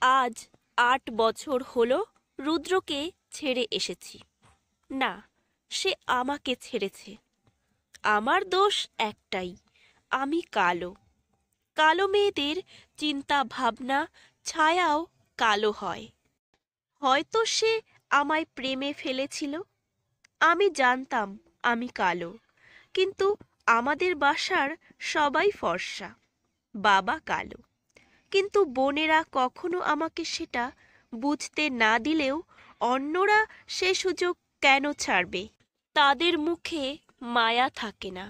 আজ ৮ বছর হলো রুদ্রকে ছেড়ে এসেছি। না, সে আমাকে ছেড়েছে। আমার দোষ একটাই, আমি কালো। কালো মেয়েদের চিন্তা ভাবনা ছায়াও কালো হয়। হয়তো সে আমায় প্রেমে ফেলেছিল। আমি জানতাম আমি কালো, কিন্তু আমাদের বাসার সবাই ফর্সা, বাবা কালো। কিন্তু বোনেরা কখনো আমাকে সেটা বুঝতে না দিলেও অন্যরা সে সুযোগ কেন ছাড়বে? তাদের মুখে মায়া থাকে না,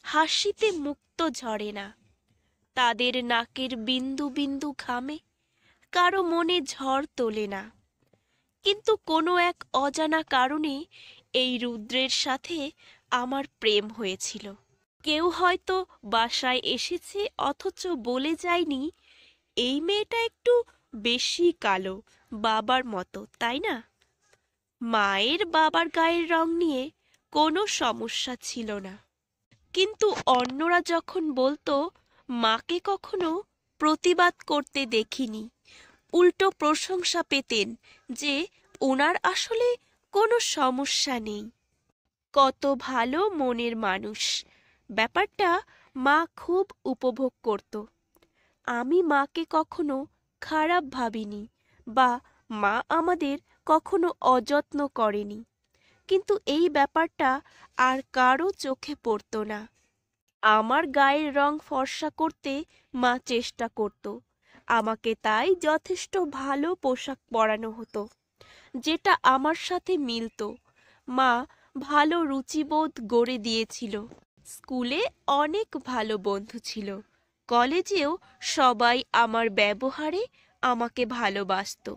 হাসিতে মুক্ত ঝরে না। তাদের নাকের বিন্দু বিন্দু ঘামে কারো মনে ঝড় তোলে না। কিন্তু কোনো এক অজানা কারণে এই রুদ্রের সাথে আমার প্রেম হয়েছিল। কেউ হয়তো বাসায় এসেছে অথচ বলে যায়নি, এই মেয়েটা একটু বেশি কালো বাবার মতো, তাই না? মায়ের বাবার গায়ের রং নিয়ে কোনো সমস্যা ছিল না, কিন্তু অন্যরা যখন বলতো মাকে কখনো প্রতিবাদ করতে দেখিনি। উল্টো প্রশংসা পেতেন যে ওনার আসলে কোনো সমস্যা নেই। কত ভালো মনের মানুষ, ব্যাপারটা মা খুব উপভোগ করত। আমি মাকে কখনো খারাপ ভাবিনি বা মা আমাদের কখনো অযত্ন করেনি, কিন্তু এই ব্যাপারটা আর কারো চোখে পড়ত না। আমার গায়ের রং ফর্সা করতে মা চেষ্টা করত। আমাকে তাই যথেষ্ট ভালো পোশাক পরানো হতো, যেটা আমার সাথে মিলত। মা ভালো রুচিবোধ গড়ে দিয়েছিল। স্কুলে অনেক ভালো বন্ধু ছিল, কলেজেও সবাই আমার ব্যবহারে আমাকে ভালোবাসতো।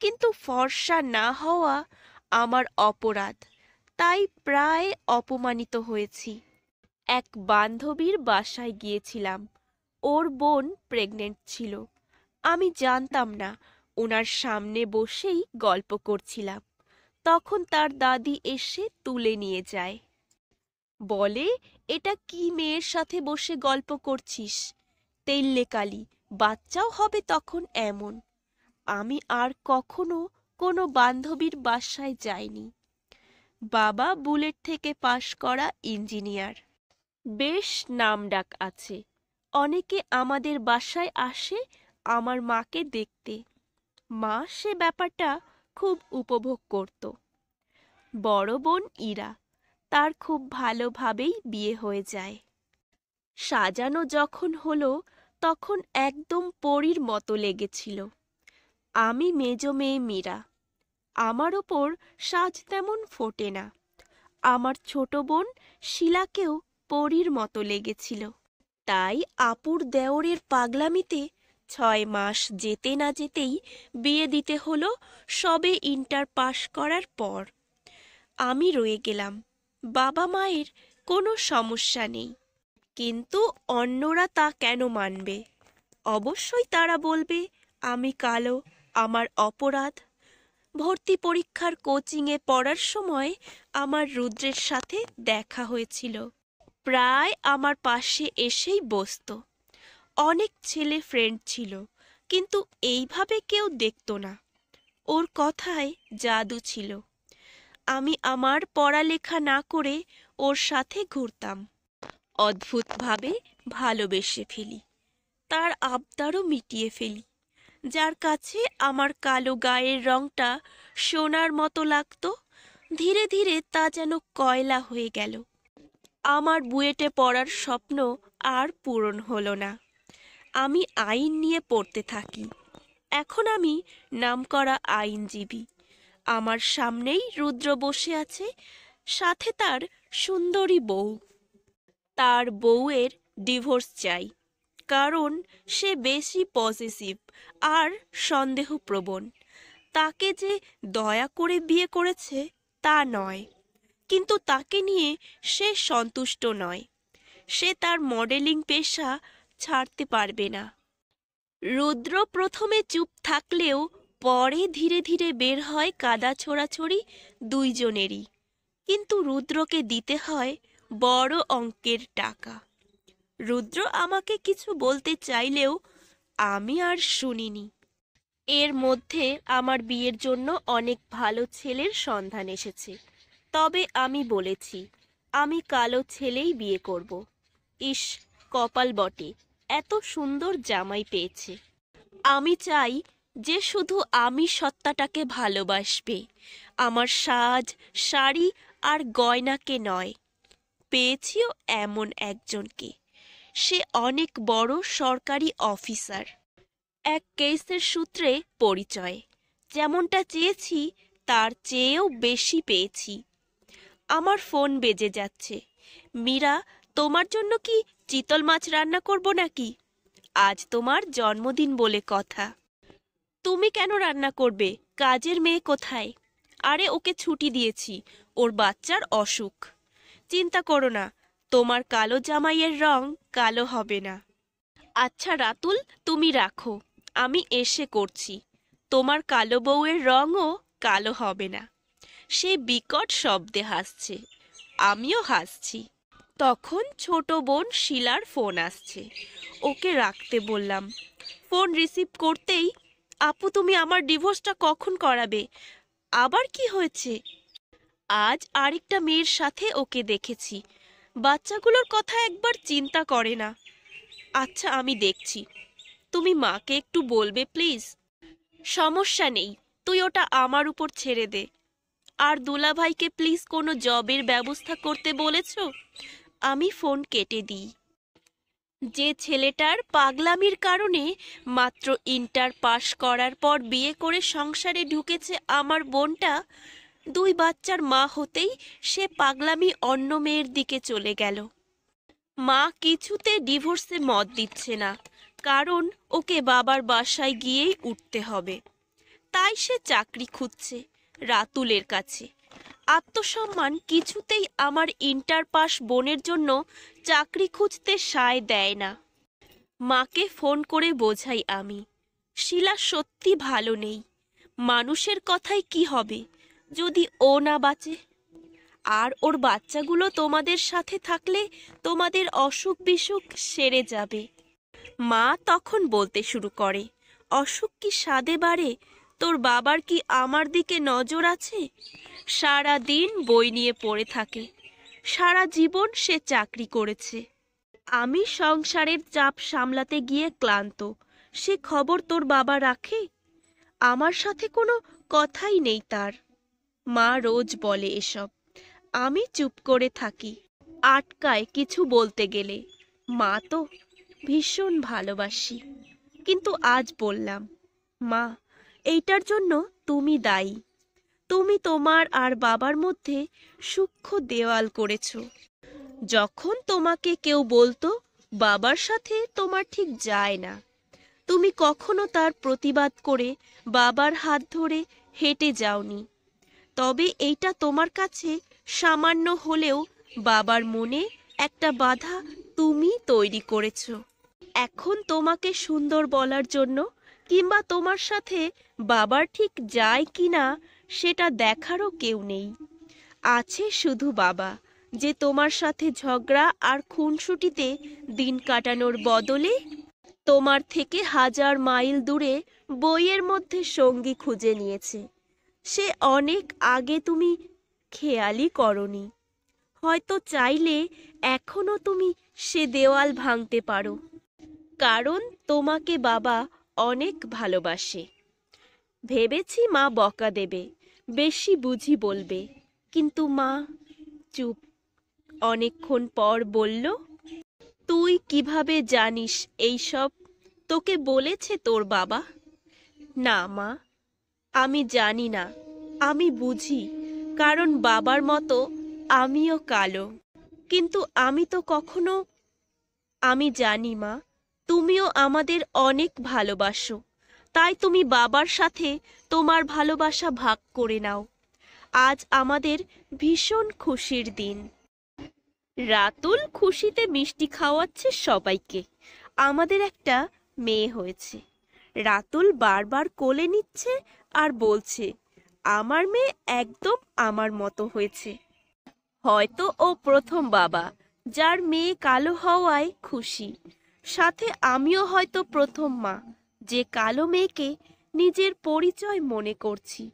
কিন্তু ফর্সা না হওয়া আমার অপরাধ, তাই প্রায় অপমানিত হয়েছি। এক বান্ধবীর বাসায় গিয়েছিলাম, ওর বোন প্রেগনেন্ট ছিল। আমি জানতাম না, ওনার সামনে বসেই গল্প করছিলাম। তখন তার দাদি এসে তুলে নিয়ে যায়, বলে, এটা কি মেয়ের সাথে বসে গল্প করছিস? তেল্লে কালি, বাচ্চাও হবে তখন এমন। আমি আর কখনো কোনো বান্ধবীর বাসায় যাইনি। বাবা বুয়েট থেকে পাশ করা ইঞ্জিনিয়ার, বেশ নামডাক আছে। অনেকে আমাদের বাসায় আসে আমার মাকে দেখতে। মা সে ব্যাপারটা খুব উপভোগ করত। বড় বোন ইরা, তার খুব ভালোভাবেই বিয়ে হয়ে যায়। সাজানো যখন হলো তখন একদম পরীর মতো লেগেছিল। আমি মেজ মেয়ে মীরা, আমার ওপর সাজ তেমন ফোটে না। আমার ছোট বোন শিলাকেও পরীর মতো লেগেছিল। তাই আপুর দেওরের পাগলামিতে ৬ মাস যেতে না যেতেই বিয়ে দিতে হলো, সবে ইন্টার পাশ করার পর। আমি রয়ে গেলাম। বাবা মায়ের কোনো সমস্যা নেই, কিন্তু অন্যরা তা কেন মানবে? অবশ্যই তারা বলবে আমি কালো, আমার অপরাধ। ভর্তি পরীক্ষার কোচিংয়ে পড়ার সময় আমার রুদ্রের সাথে দেখা হয়েছিল। প্রায় আমার পাশে এসেই বসতো। অনেক ছেলে ফ্রেন্ড ছিল, কিন্তু এইভাবে কেউ দেখতো না। ওর কথায় জাদু ছিল। আমি আমার পড়ালেখা না করে ওর সাথে ঘুরতাম। অদ্ভুতভাবে ভালোবেসে ফেলি, তার আবদারও মিটিয়ে ফেলি। যার কাছে আমার কালো গায়ের রংটা সোনার মতো লাগতো, ধীরে ধীরে তা যেন কয়লা হয়ে গেল। আমার বুয়েটে পড়ার স্বপ্ন আর পূরণ হলো না। আমি আইন নিয়ে পড়তে থাকি। এখন আমি নামকরা আইনজীবী। আমার সামনেই রুদ্র বসে আছে, সাথে তার সুন্দরী বউ। তার বউয়ের ডিভোর্স চাই, কারণ সে বেশি পসেসিভ আর সন্দেহপ্রবণ। তাকে যে দয়া করে বিয়ে করেছে তা নয়, কিন্তু তাকে নিয়ে সে সন্তুষ্ট নয়। সে তার মডেলিং পেশা ছাড়তে পারবে না। রুদ্র প্রথমে চুপ থাকলেও পরে ধীরে ধীরে বের হয় কাদা ছোড়াছড়ি দুইজনেরই। কিন্তু রুদ্রকে দিতে হয় বড় অঙ্কের টাকা। রুদ্র আমাকে কিছু বলতে চাইলেও আমি আর শুনিনি। এর মধ্যে আমার বিয়ের জন্য অনেক ভালো ছেলের সন্ধান এসেছে, তবে আমি বলেছি আমি কালো ছেলেই বিয়ে করব। ইস, কপাল বটে, এত সুন্দর জামাই পেয়েছে। আমি চাই যে শুধু আমি সত্তাটাকে ভালোবাসবে, আমার সাজ, শাড়ি আর গয়নাকে নয়। পেয়েছিও এমন একজনকে, সে অনেক বড় সরকারি অফিসার। এক কেসের সূত্রে পরিচয়, যেমনটা চেয়েছি তার চেয়েও বেশি পেয়েছি। আমার ফোন বেজে যাচ্ছে। মীরা, তোমার জন্য কি চিতল মাছ রান্না করব নাকি? আজ তোমার জন্মদিন বলে কথা। তুমি কেন রান্না করবে? কাজের মেয়ে কোথায়? আরে, ওকে ছুটি দিয়েছি, ওর বাচ্চার অসুখ। চিন্তা করো না, তোমার কালো জামাইয়ের রং কালো হবে না। আচ্ছা রাতুল, তুমি রাখো, আমি এসে করছি। তোমার কালো বউয়ের রঙও কালো হবে না। সে বিকট শব্দে হাসছে, আমিও হাসছি। তখন ছোট বোন শিলার ফোন আসছে, ওকে রাখতে বললাম। ফোন রিসিভ করতেই, আপু তুমি আমার ডিভোর্সটা কখন করাবে? আবার কি হয়েছে? আজ আরেকটা মেয়ের সাথে ওকে দেখেছি। বাচ্চাগুলোর কথা একবার চিন্তা করে না। আচ্ছা, আমি দেখছি। তুমি মাকে একটু বলবে প্লিজ। সমস্যা নেই, তুই ওটা আমার উপর ছেড়ে দে। আর দুলাভাইকে প্লিজ কোনো জবের ব্যবস্থা করতে বলেছ? আমি ফোন কেটে দিই। যে ছেলেটার পাগলামির কারণে মাত্র ইন্টার পাশ করার পর বিয়ে করে সংসারে ঢুকেছে আমার বোনটা, 2 বাচ্চার মা হতেই সে পাগলামি অন্য মেয়ের দিকে চলে গেল। মা কিছুতে ডিভোর্সে মত দিচ্ছে না, কারণ ওকে বাবার বাসায় গিয়েই উঠতে হবে। তাই সে চাকরি খুঁজছে রাতুলের কাছে। আত্মসম্মান কিছুতেই আমার ইন্টার পাস বোনের জন্য চাকরি খুঁজতে সায় দেয় না। মাকে ফোন করে বোঝাই আমি, শিলা সত্যি ভালো নেই। মানুষের কথাই কি হবে যদি ও না বাঁচে? আর ওর বাচ্চাগুলো তোমাদের সাথে থাকলে তোমাদের অসুখ বিসুখ সেরে যাবে। মা তখন বলতে শুরু করে, অসুখ কি সাধে বাড়ে? তোর বাবার কি আমার দিকে নজর আছে? সারা দিন বই নিয়ে পড়ে থাকে, সারা জীবন সে চাকরি করেছে। আমি সংসারের চাপ সামলাতে গিয়ে ক্লান্ত, সে খবর তোর বাবা রাখে? আমার সাথে কোনো কথাই নেই তার। মা রোজ বলে এসব, আমি চুপ করে থাকি, আটকায় কিছু বলতে গেলে। মা তো ভীষণ ভালোবাসি, কিন্তু আজ বললাম, মা এইটার জন্য তুমি দায়ী। তুমি তোমার আর বাবার মধ্যে সূক্ষ্ম দেওয়াল করেছ। যখন তোমাকে কেউ বলতো বাবার সাথে তোমার ঠিক যায় না, তুমি কখনো তার প্রতিবাদ করে বাবার হাত ধরে হেঁটে যাওনি। তবে এইটা তোমার কাছে সামান্য হলেও বাবার মনে একটা বাধা তুমি তৈরি করেছ। এখন তোমাকে সুন্দর বলার জন্য কিংবা তোমার সাথে বাবার ঠিক যায় কিনা সেটা দেখারও কেউ নেই। আছে শুধু বাবা, যে তোমার সাথে ঝগড়া আর খুনসুটিতে দিন কাটানোর বদলে তোমার থেকে 1000 মাইল দূরে বইয়ের মধ্যে সঙ্গী খুঁজে নিয়েছে। সে অনেক আগে তুমি খেয়ালই করনি। হয়তো চাইলে এখনো তুমি সে দেওয়াল ভাঙতে পারো, কারণ তোমাকে বাবা অনেক ভালোবাসে। ভেবেছি মা বকা দেবে, বেশি বুঝি বলবে, কিন্তু মা চুপ। অনেকক্ষণ পর বলল, তুই কিভাবে জানিস এইসব? তোকে বলেছে তোর বাবা? না মা, আমি জানি না, আমি বুঝি, কারণ বাবার মতো আমিও কালো। কিন্তু আমি তো কখনো। আমি জানি মা, তুমিও আমাদের অনেক ভালোবাসো, তাই তুমি বাবার সাথে তোমার ভালোবাসা ভাগ করে নাও। আজ আমাদের ভীষণ খুশির দিন। রাতুল খুশিতে মিষ্টি খাওয়াচ্ছে সবাইকে। আমাদের একটা মেয়ে হয়েছে। রাতুল বারবার কোলে নিচ্ছে আর বলছে, আমার মেয়ে একদম আমার মতো হয়েছে। হয়তো ও প্রথম বাবা যার মেয়ে কালো হওয়ায় খুশি। সাথে আমিও হয়তো প্রথম মা যে কালো মেয়েকে নিজের পরিচয় মনে করছি।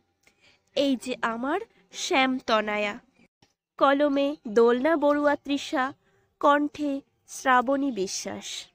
এই যে আমার শ্যামতনায়া। কলমে দোলনা বড়ুয়া তৃষা, কণ্ঠে শ্রাবণী বিশ্বাস।